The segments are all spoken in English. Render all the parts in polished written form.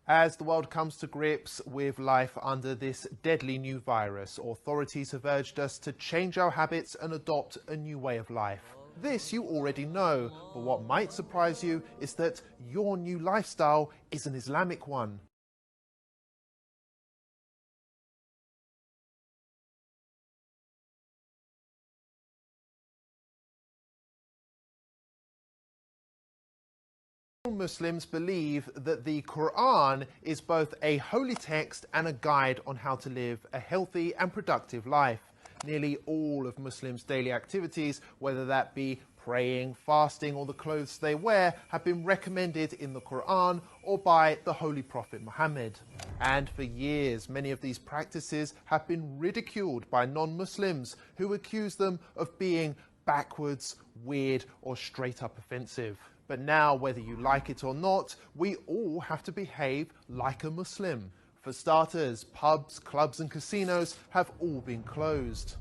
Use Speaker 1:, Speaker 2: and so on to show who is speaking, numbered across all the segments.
Speaker 1: As the world comes to grips with life under this deadly new virus, authorities have urged us to change our habits and adopt a new way of life. This you already know, but what might surprise you is that your new lifestyle is an Islamic one. Muslims believe that the Quran is both a holy text and a guide on how to live a healthy and productive life. Nearly all of Muslims' daily activities, whether that be praying, fasting, or the clothes they wear, have been recommended in the Quran or by the Holy Prophet Muhammad. And for years, many of these practices have been ridiculed by non-Muslims who accuse them of being backwards, weird, or straight up offensive. But now, whether you like it or not, we all have to behave like a Muslim. For starters, pubs, clubs and casinos have all been closed.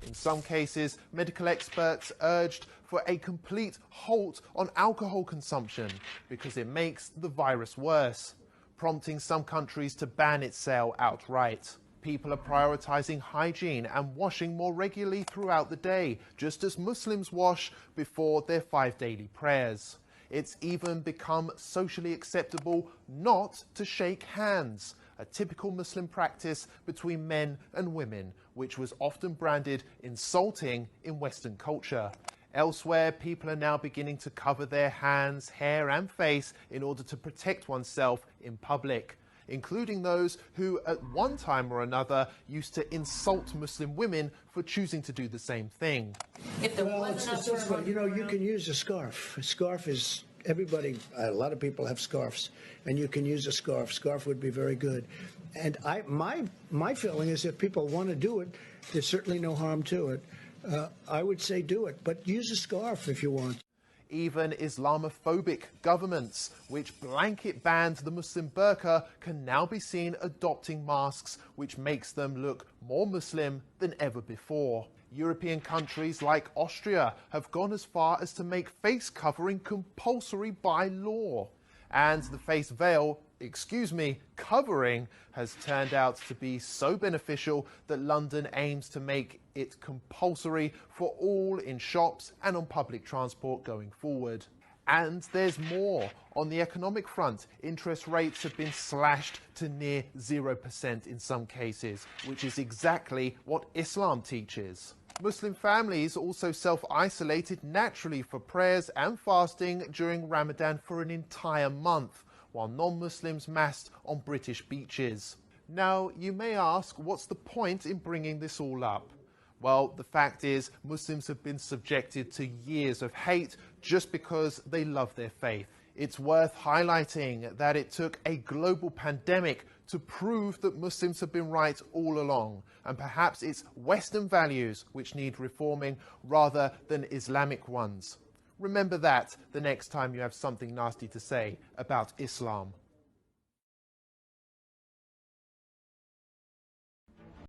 Speaker 1: In some cases, medical experts urged for a complete halt on alcohol consumption because it makes the virus worse, prompting some countries to ban its sale outright. People are prioritizing hygiene and washing more regularly throughout the day, just as Muslims wash before their 5 daily prayers. It's even become socially acceptable not to shake hands, a typical Muslim practice between men and women, which was often branded insulting in Western culture. Elsewhere, people are now beginning to cover their hands, hair and face in order to protect oneself in public, including those who at one time or another used to insult Muslim women for choosing to do the same thing.
Speaker 2: Well, it's this way. You know, you can use a scarf. A scarf is, everybody, a lot of people have scarves, and you can use a scarf. Scarf would be very good. And my feeling is if people want to do it, there's certainly no harm to it. I would say do it, but use a scarf if you want.
Speaker 1: Even Islamophobic governments, which blanket banned the Muslim burqa, can now be seen adopting masks, which makes them look more Muslim than ever before. European countries like Austria have gone as far as to make face covering compulsory by law. And the face veil, covering, has turned out to be so beneficial that London aims to make it compulsory for all in shops and on public transport going forward. And there's more. On the economic front, interest rates have been slashed to near 0% in some cases, which is exactly what Islam teaches. Muslim families also self-isolated naturally for prayers and fasting during Ramadan for an entire month, while non-Muslims massed on British beaches. Now, you may ask, what's the point in bringing this all up? Well, the fact is, Muslims have been subjected to years of hate just because they love their faith. It's worth highlighting that it took a global pandemic to prove that Muslims have been right all along, and perhaps it's Western values which need reforming rather than Islamic ones. Remember that the next time you have something nasty to say about Islam.